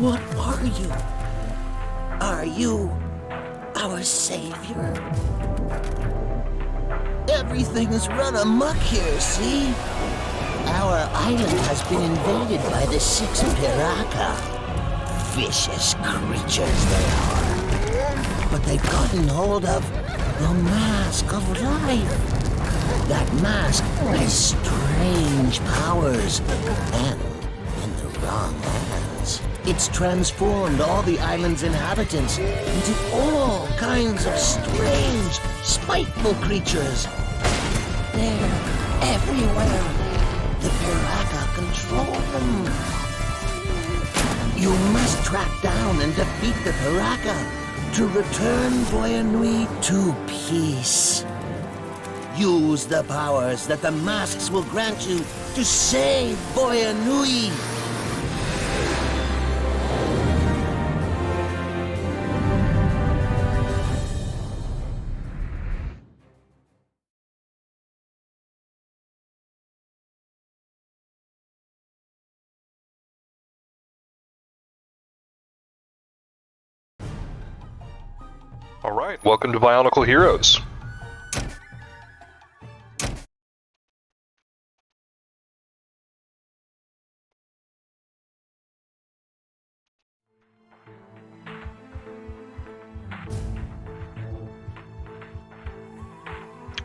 What are you? Are you our savior? Everything's run amok here, see? Our island has been invaded by the 6 Piraka. Vicious creatures they are. But they've gotten hold of the Mask of Life. That mask has strange powers, and in the wrong hands, it's transformed all the island's inhabitants into all kinds of strange, spiteful creatures. They're everywhere. The Piraka control them. You must track down and defeat the Piraka to return Voyanui to peace. Use the powers that the masks will grant you to save Voyanui. Alright, welcome to Bionicle Heroes.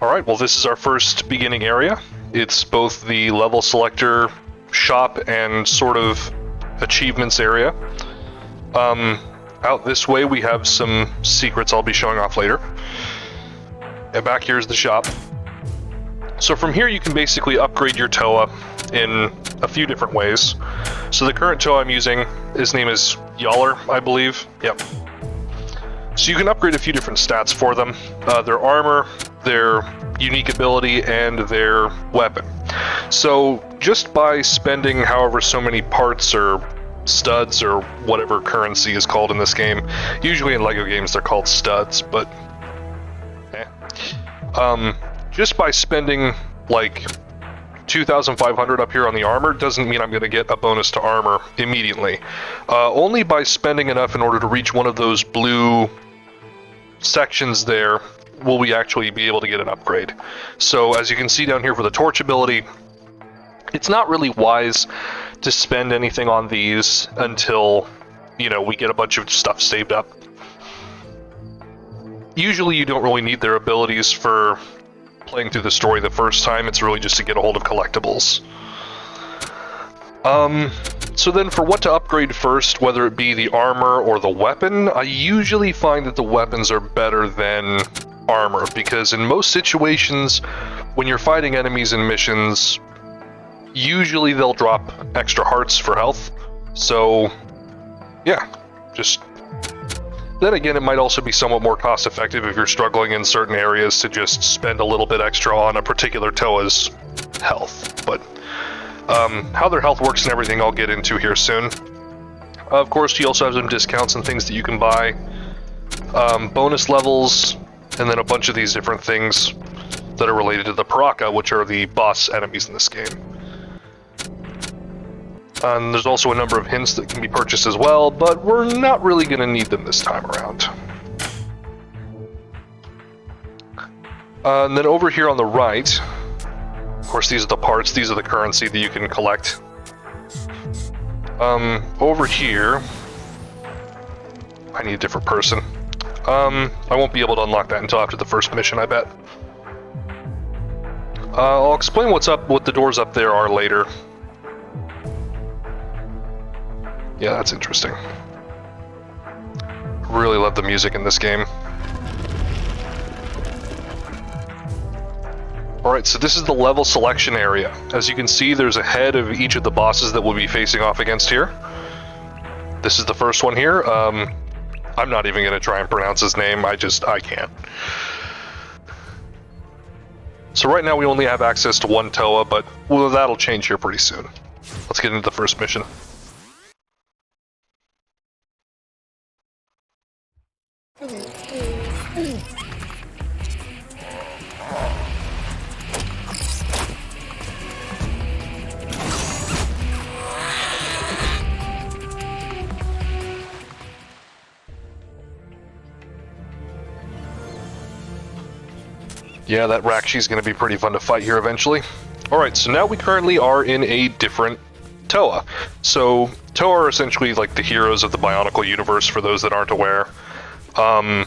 Alright, well this is our first beginning area. It's both the level selector, shop, and sort of achievements area. Out this way we have some secrets I'll be showing off later. And back here is the shop. So from here you can basically upgrade your Toa in a few different ways. So the current Toa I'm using, his name is Yaller, I believe. Yep. So you can upgrade a few different stats for them. Their armor, their unique ability, and their weapon. So just by spending however so many parts or studs or whatever currency is called in this game, usually in LEGO games they're called studs, but just by spending like 2,500 up here on the armor doesn't mean I'm going to get a bonus to armor immediately. Only by spending enough in order to reach one of those blue sections there will we actually be able to get an upgrade. So as you can see down here for the torch ability, it's not really wise to spend anything on these until, you know, we get a bunch of stuff saved up. Usually you don't really need their abilities for playing through the story the first time, it's really just to get a hold of collectibles. So then for what to upgrade first, whether it be the armor or the weapon, I usually find that the weapons are better than armor, because in most situations, when you're fighting enemies in missions, usually they'll drop extra hearts for health. So, yeah, just... Then again, it might also be somewhat more cost effective if you're struggling in certain areas to just spend a little bit extra on a particular Toa's health. But how their health works and everything I'll get into here soon. Of course, you also have some discounts and things that you can buy. Bonus levels, and then a bunch of these different things that are related to the Piraka, which are the boss enemies in this game. And there's also a number of hints that can be purchased as well, but we're not really going to need them this time around. And then over here on the right, of course these are the parts, these are the currency that you can collect. Over here, I need a different person. I won't be able to unlock that until after the first mission, I bet. I'll explain what's up, what the doors up there are later. Yeah, that's interesting. Really love the music in this game. Alright, so this is the level selection area. As you can see, there's a head of each of the bosses that we'll be facing off against here. This is the first one here. I'm not even going to try and pronounce his name, I can't. So right now we only have access to one Toa, but well, that'll change here pretty soon. Let's get into the first mission. Yeah, that Rakshi's going to be pretty fun to fight here eventually. Alright, so now we currently are in a different Toa. So, Toa are essentially like the heroes of the Bionicle universe, for those that aren't aware. I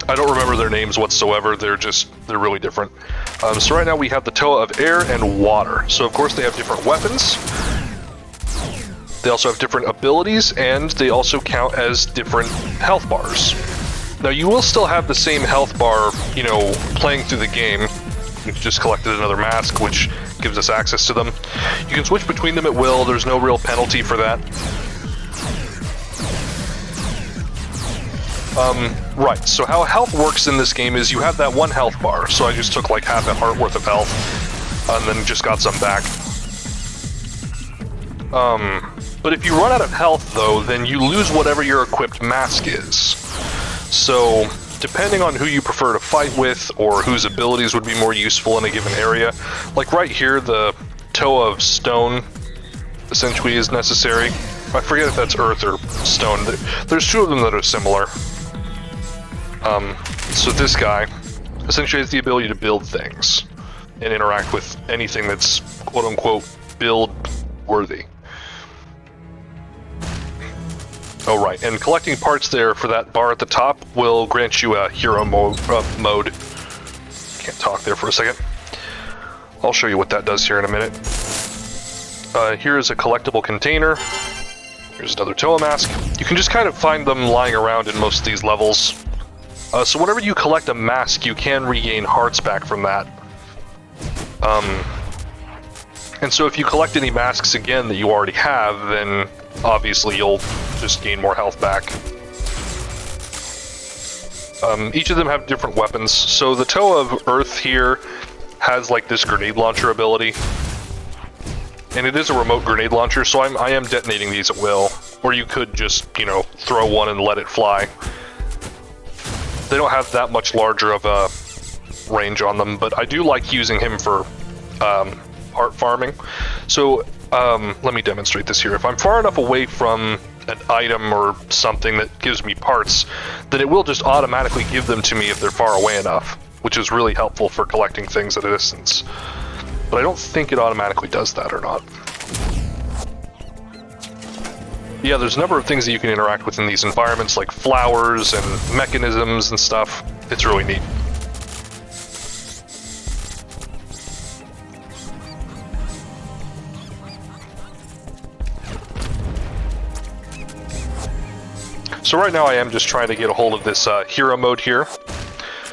don't remember their names whatsoever, they're really different. So right now we have the Toa of air and water. So of course they have different weapons. They also have different abilities, and they also count as different health bars. Now you will still have the same health bar, you know, playing through the game. We've just collected another mask, which gives us access to them. You can switch between them at will, there's no real penalty for that. Right, so how health works in this game is you have that one health bar, so I just took like half a heart worth of health, and then just got some back. But if you run out of health though, then you lose whatever your equipped mask is. So, depending on who you prefer to fight with, or whose abilities would be more useful in a given area, like right here, the Toa of Stone essentially is necessary. I forget if that's Earth or Stone. There's two of them that are similar. So this guy essentially has the ability to build things and interact with anything that's quote-unquote build-worthy. Oh right, and collecting parts there for that bar at the top will grant you a hero mode. Can't talk there for a second. I'll show you what that does here in a minute. Here is a collectible container. Here's another Toa mask. You can just kind of find them lying around in most of these levels. So whenever you collect a mask, you can regain hearts back from that. And so if you collect any masks again that you already have, then obviously you'll just gain more health back. Each of them have different weapons. So the Toa of Earth here has like this grenade launcher ability. And it is a remote grenade launcher, so I am detonating these at will. Or you could just, you know, throw one and let it fly. They don't have that much larger of a range on them, but I do like using him for heart farming. So let me demonstrate this here. If I'm far enough away from an item or something that gives me parts, then it will just automatically give them to me if they're far away enough, which is really helpful for collecting things at a distance. But I don't think it automatically does that or not. Yeah, there's a number of things that you can interact with in these environments, like flowers and mechanisms and stuff. It's really neat. So right now I am just trying to get a hold of this hero mode here.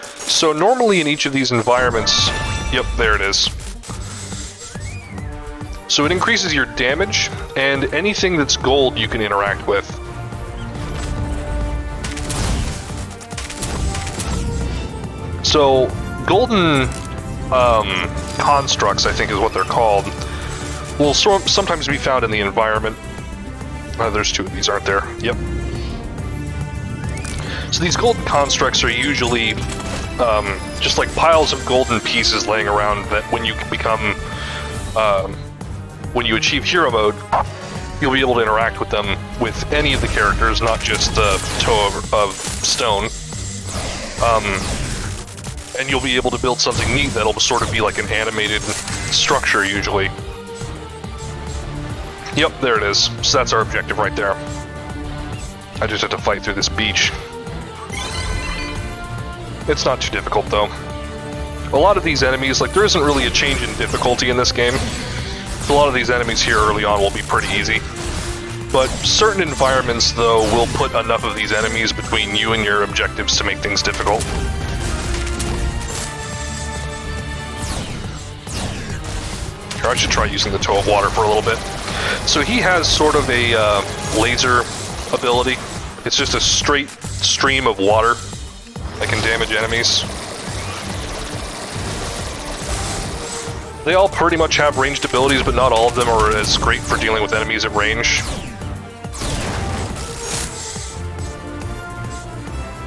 So normally in each of these environments, yep, there it is. So it increases your damage, and anything that's gold you can interact with. So, golden constructs, I think is what they're called, will sometimes be found in the environment. There's two of these, aren't there? Yep. So these golden constructs are usually just like piles of golden pieces laying around that when you become... when you achieve hero mode, you'll be able to interact with them with any of the characters, not just the Toa of Stone. And you'll be able to build something neat that'll sort of be like an animated structure, usually. Yep, there it is. So that's our objective right there. I just have to fight through this beach. It's not too difficult, though. A lot of these enemies, like, there isn't really a change in difficulty in this game. A lot of these enemies here early on will be pretty easy. But certain environments, though, will put enough of these enemies between you and your objectives to make things difficult. Here, I should try using the Toe of Water for a little bit. So he has sort of a laser ability. It's just a straight stream of water that can damage enemies. They all pretty much have ranged abilities, but not all of them are as great for dealing with enemies at range.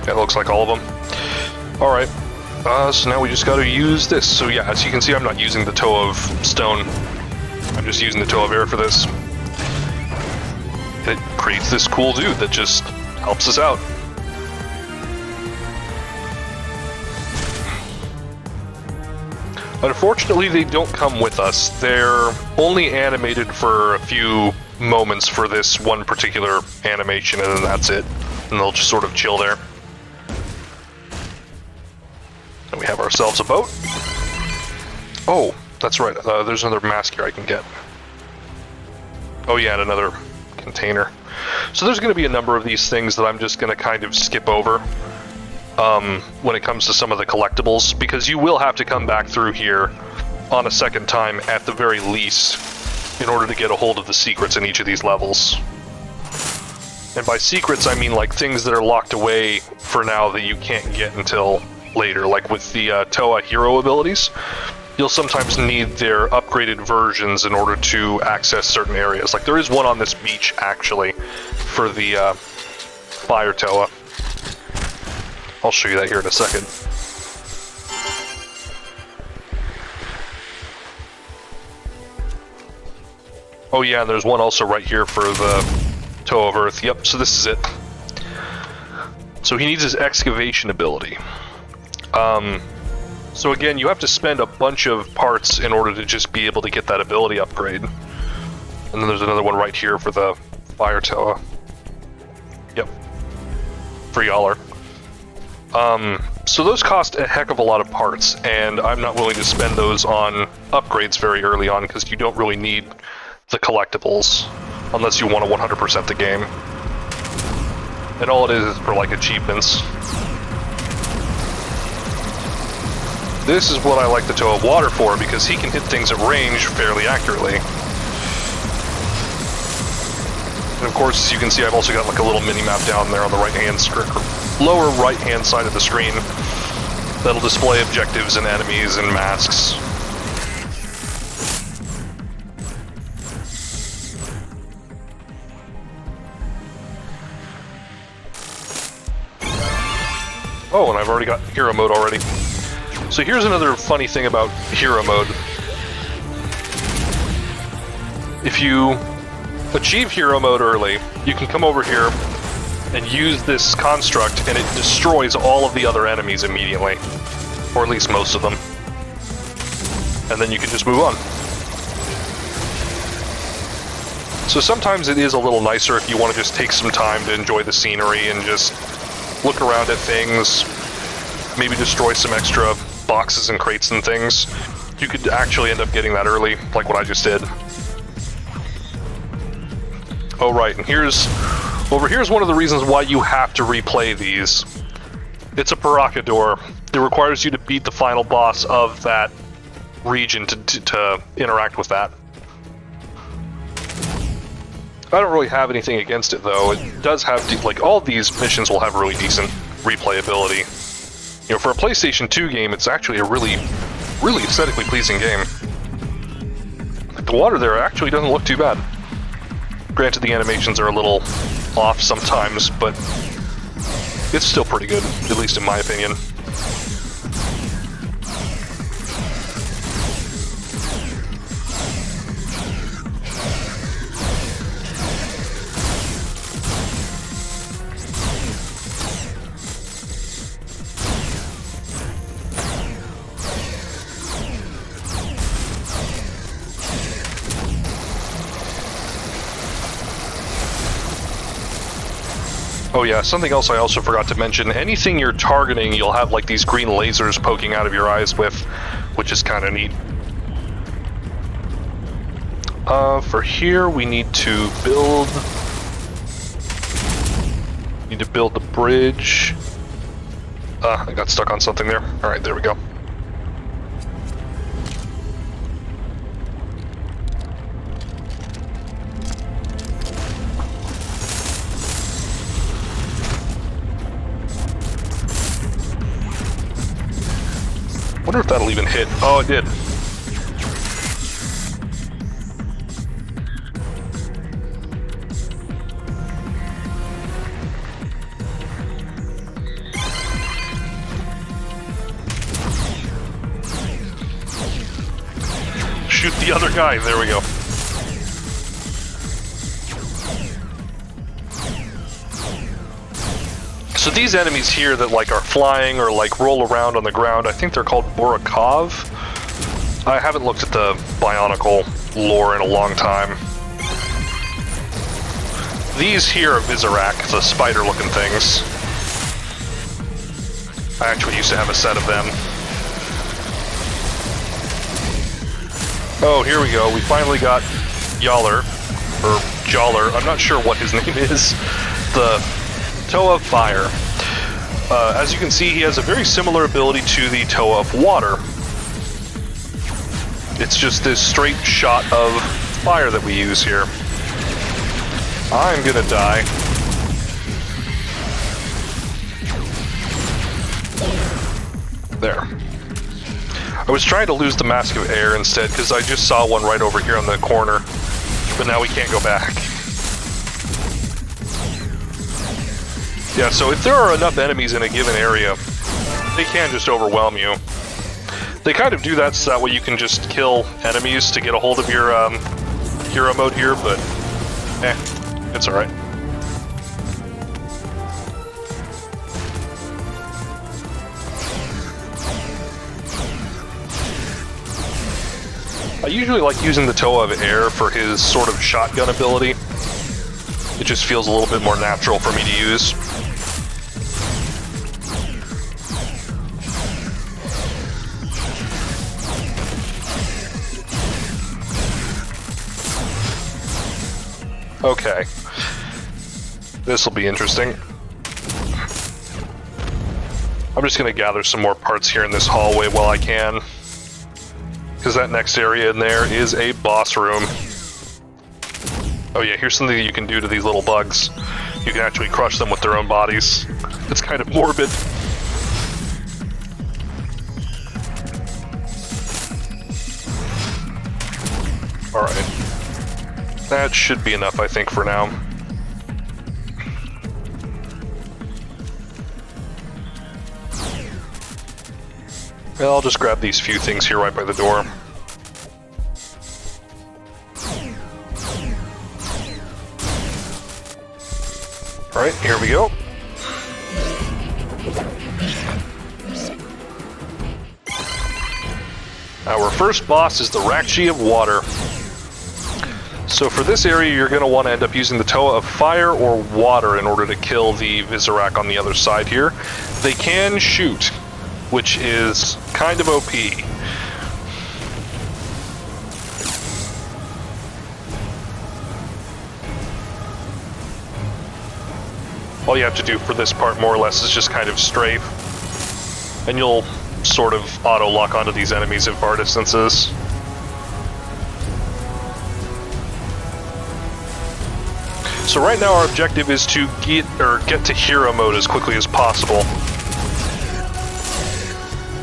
That looks like all of them. Alright, so now we just gotta use this. So yeah, as you can see, I'm not using the Toe of Stone. I'm just using the Toe of Air for this. It creates this cool dude that just helps us out. Unfortunately, they don't come with us. They're only animated for a few moments for this one particular animation, and then that's it. And they'll just sort of chill there. And we have ourselves a boat. Oh, that's right. There's another mask here I can get. Oh yeah, and another container. So there's going to be a number of these things that I'm just going to kind of skip over when it comes to some of the collectibles, because you will have to come back through here on a second time at the very least in order to get a hold of the secrets in each of these levels. And by secrets, I mean like things that are locked away for now that you can't get until later, like with the Toa hero abilities. You'll sometimes need their upgraded versions in order to access certain areas. Like there is one on this beach, actually, for the Fire Toa. I'll show you that here in a second. Oh yeah, and there's one also right here for the Toe of Earth. Yep, so this is it. So he needs his excavation ability. So again, you have to spend a bunch of parts in order to just be able to get that ability upgrade. And then there's another one right here for the Fire Toa. Yep. For Yaller. So those cost a heck of a lot of parts, and I'm not willing to spend those on upgrades very early on, because you don't really need the collectibles unless you want to 100% the game. And all it is for like achievements. This is what I like the Toe of Water for, because he can hit things at range fairly accurately. And of course, as you can see, I've also got like a little mini-map down there on the right-hand screen, lower right-hand side of the screen, that'll display objectives and enemies and masks. Oh, and I've already got hero mode already. So here's another funny thing about hero mode. If you achieve hero mode early, you can come over here and use this construct, and it destroys all of the other enemies immediately. Or at least most of them. And then you can just move on. So sometimes it is a little nicer if you want to just take some time to enjoy the scenery and just look around at things, maybe destroy some extra boxes and crates and things. You could actually end up getting that early, like what I just did. Oh right, and here's one of the reasons why you have to replay these. It's a Piraka door. It requires you to beat the final boss of that region to interact with that. I don't really have anything against it though. It does have, like, all these missions will have really decent replayability. You know, for a PlayStation 2 game, it's actually a really aesthetically pleasing game. Like, the water there actually doesn't look too bad. Granted, the animations are a little off sometimes, but it's still pretty good, at least in my opinion. Oh yeah, something else I also forgot to mention. Anything you're targeting, you'll have like these green lasers poking out of your eyes with, which is kind of neat. For here, we need to build the bridge. I got stuck on something there. All right, there we go. Wonder if that'll even hit. Oh, it did. Shoot the other guy. There we go. So these enemies here that like are flying or like roll around on the ground, I think they're called Borakov. I haven't looked at the Bionicle lore in a long time. These here are Visorak, the spider-looking things. I actually used to have a set of them. Oh, here we go. We finally got Yaller, or Joller. I'm not sure what his name is. The Toe of Fire. As you can see, he has a very similar ability to the Toe of Water. It's just this straight shot of fire that we use here. I'm gonna die. There. I was trying to lose the Mask of Air instead, because I just saw one right over here on the corner. But now we can't go back. Yeah, so if there are enough enemies in a given area, they can just overwhelm you. They kind of do that so that way you can just kill enemies to get a hold of your hero mode here, but it's alright. I usually like using the Toe of Air for his sort of shotgun ability. It just feels a little bit more natural for me to use. Okay. This will be interesting. I'm just going to gather some more parts here in this hallway while I can. Because that next area in there is a boss room. Oh yeah, here's something that you can do to these little bugs. You can actually crush them with their own bodies. It's kind of morbid. Alright. That should be enough, I think, for now. Well, I'll just grab these few things here right by the door. Alright, here we go. Our first boss is the Rakshi of Water. So for this area, you're going to want to end up using the Toe of Fire or Water in order to kill the Visorak on the other side here. They can shoot, which is kind of OP. All you have to do for this part, more or less, is just kind of strafe, and you'll sort of auto-lock onto these enemies at far distances. So right now our objective is to get to hero mode as quickly as possible.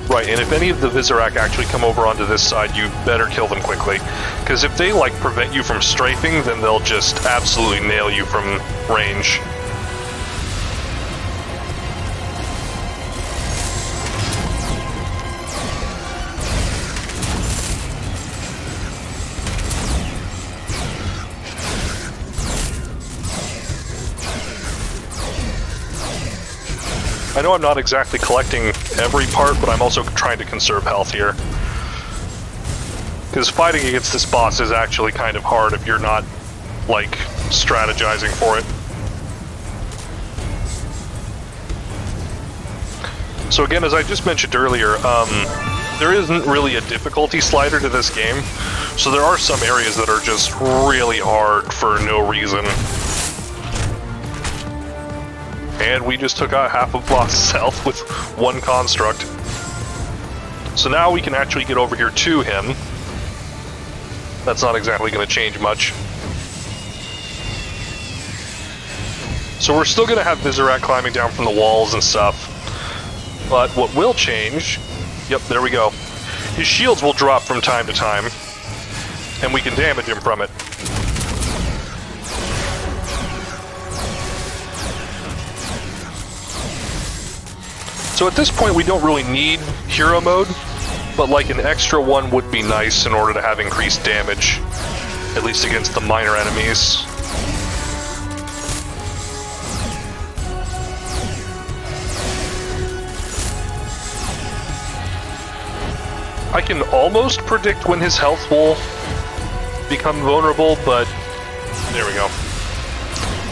Right, and if any of the Visorak actually come over onto this side, you better kill them quickly. Because if they, like, prevent you from strafing, then they'll just absolutely nail you from range. I know I'm not exactly collecting every part, but I'm also trying to conserve health here. Because fighting against this boss is actually kind of hard if you're not, like, strategizing for it. So again, as I just mentioned earlier, there isn't really a difficulty slider to this game, so there are some areas that are just really hard for no reason. And we just took out half of boss's health with one construct. So now we can actually get over here to him. That's not exactly going to change much. So we're still going to have Visorak climbing down from the walls and stuff. But what will change... Yep, there we go. His shields will drop from time to time. And we can damage him from it. So at this point we don't really need hero mode, but like an extra one would be nice in order to have increased damage, at least against the minor enemies. I can almost predict when his health will become vulnerable, but there we go.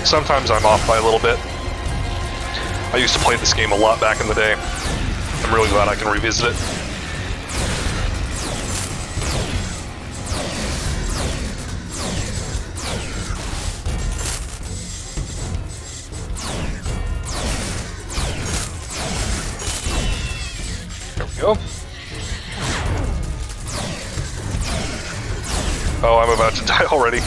Sometimes I'm off by a little bit. I used to play this game a lot back in the day. I'm really glad I can revisit it. There we go. Oh, I'm about to die already.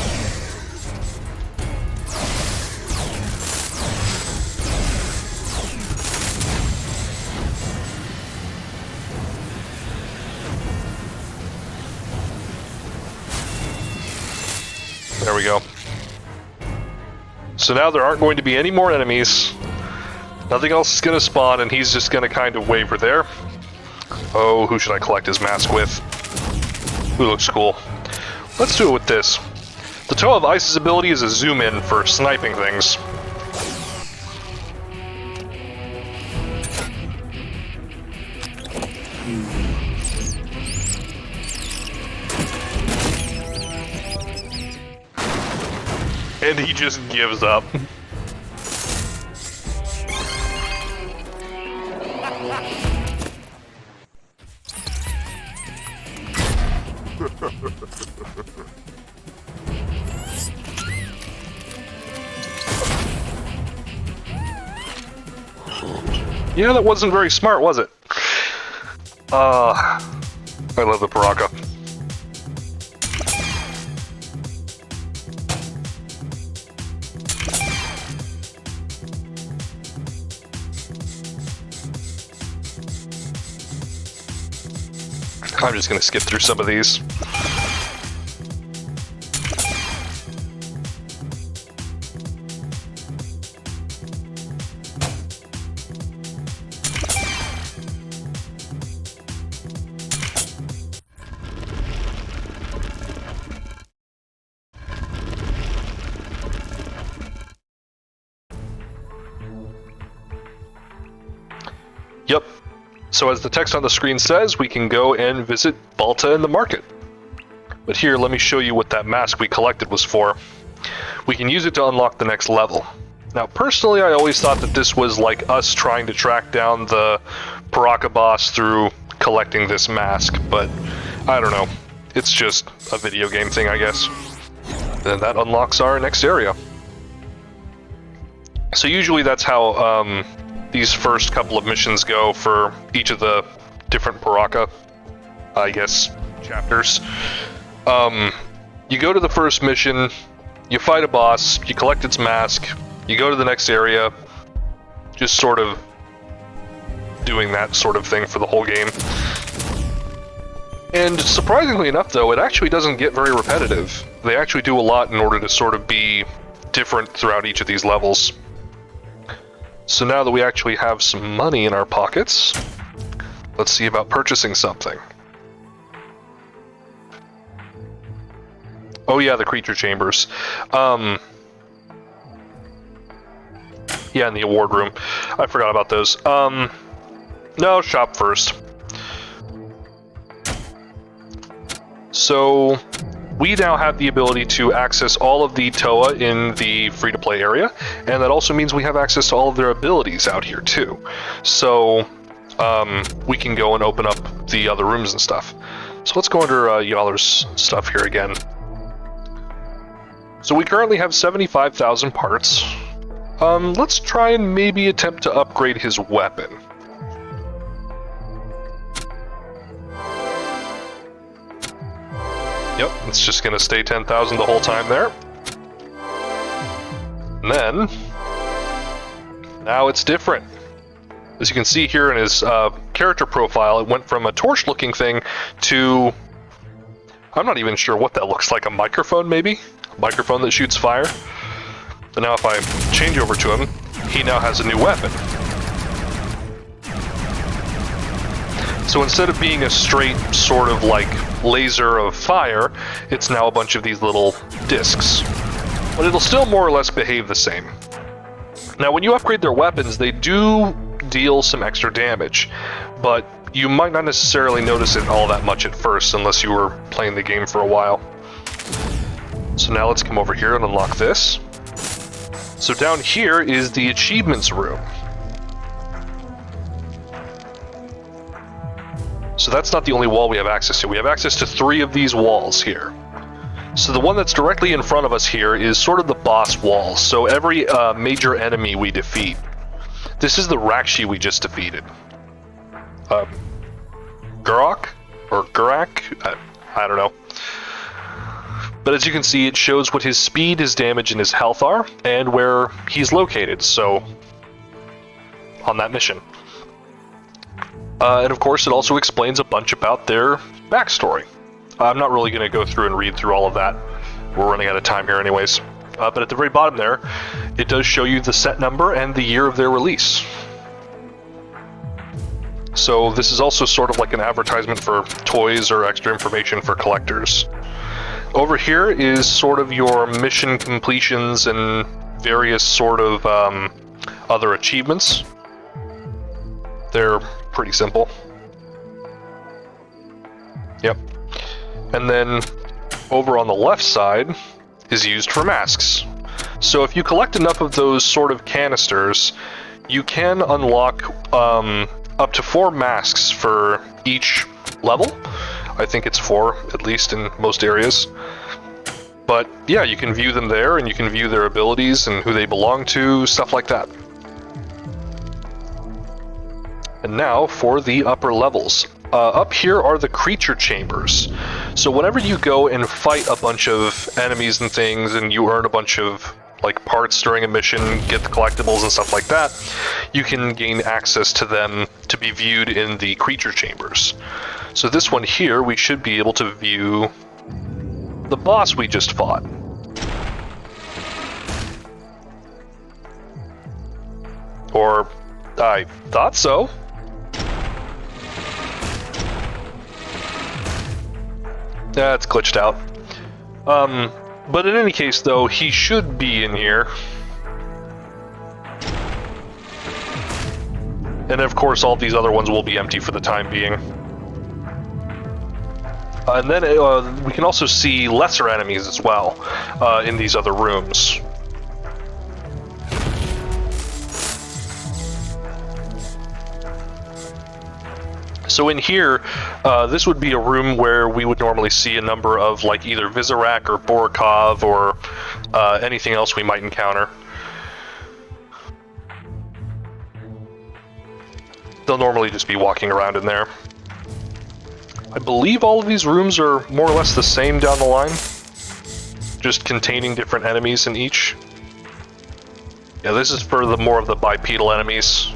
There we go. So now there aren't going to be any more enemies. Nothing else is going to spawn, and he's just going to kind of waver there. Oh, who should I collect his mask with? Who looks cool? Let's do it with this. The Toe of Ice's ability is a zoom in for sniping things. And he just gives up. Yeah, that wasn't very smart, was it? I love the Baraka. I'm just gonna skip through some of these. Yep. So as the text on the screen says, we can go and visit Balta in the market. But here, let me show you what that mask we collected was for. We can use it to unlock the next level. Now, personally, I always thought that this was like us trying to track down the Baraka boss through collecting this mask, but I don't know. It's just a video game thing, I guess. And that unlocks our next area. So usually that's how these first couple of missions go for each of the different Baraka, I guess, chapters. You go to the first mission, you fight a boss, you collect its mask, you go to the next area, just sort of doing that sort of thing for the whole game. And surprisingly enough, though, it actually doesn't get very repetitive. They actually do a lot in order to sort of be different throughout each of these levels. So now that we actually have some money in our pockets, let's see about purchasing something. Oh yeah, the creature chambers. Yeah, in the award room. I forgot about those. No, shop first. So we now have the ability to access all of the Toa in the free-to-play area, and that also means we have access to all of their abilities out here too. So we can go and open up the other rooms and stuff. So let's go under Yaller's stuff here again. So we currently have 75,000 parts. Let's try and maybe attempt to upgrade his weapon. Yep, it's just gonna stay 10,000 the whole time there. And then, now it's different. As you can see here in his character profile, it went from a torch-looking thing to, I'm not even sure what that looks like, a microphone maybe? A microphone that shoots fire. But now if I change over to him, he now has a new weapon. So instead of being a straight sort of like laser of fire, it's now a bunch of these little discs. But it'll still more or less behave the same. Now when you upgrade their weapons, they do deal some extra damage, but you might not necessarily notice it all that much at first unless you were playing the game for a while. So now let's come over here and unlock this. So down here is the achievements room. So that's not the only wall we have access to. We have access to 3 of these walls here. So the one that's directly in front of us here is sort of the boss wall. So every major enemy we defeat. This is the Rakshi we just defeated. Gurak? Or Gurak? I don't know. But as you can see, it shows what his speed, his damage, and his health are, and where he's located, so on that mission. And of course, it also explains a bunch about their backstory. I'm not really going to go through and read through all of that. We're running out of time here anyways. But at the very bottom there, it does show you the set number and the year of their release. So this is also sort of like an advertisement for toys or extra information for collectors. Over here is sort of your mission completions and various sort of other achievements. They're pretty simple. Yep. And then over on the left side is used for masks. So if you collect enough of those sort of canisters, you can unlock up to 4 masks for each level. I think it's 4, at least in most areas. But yeah, you can view them there, and you can view their abilities and who they belong to, stuff like that. And now for the upper levels. Up here are the creature chambers. So whenever you go and fight a bunch of enemies and things, and you earn a bunch of like parts during a mission, get the collectibles and stuff like that, you can gain access to them to be viewed in the creature chambers. So this one here, we should be able to view the boss we just fought. Or I thought so. Yeah, it's glitched out. But in any case, though, he should be in here. And of course, all these other ones will be empty for the time being. And then we can also see lesser enemies as well in these other rooms. So in here, this would be a room where we would normally see a number of like either Vizorak or Borkov or anything else we might encounter. They'll normally just be walking around in there. I believe all of these rooms are more or less the same down the line, just containing different enemies in each. Yeah, this is for the more of the bipedal enemies.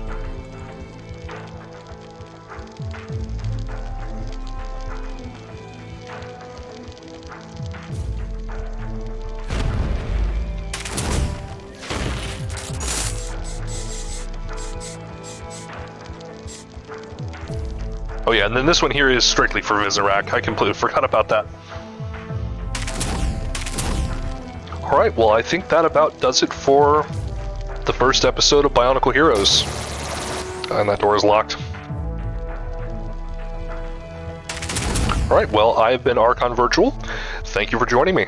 Oh yeah, and then this one here is strictly for Vizorak. I completely forgot about that. Alright, well I think that about does it for the first episode of Bionicle Heroes. And that door is locked. Alright, well I've been Archon Virtual. Thank you for joining me.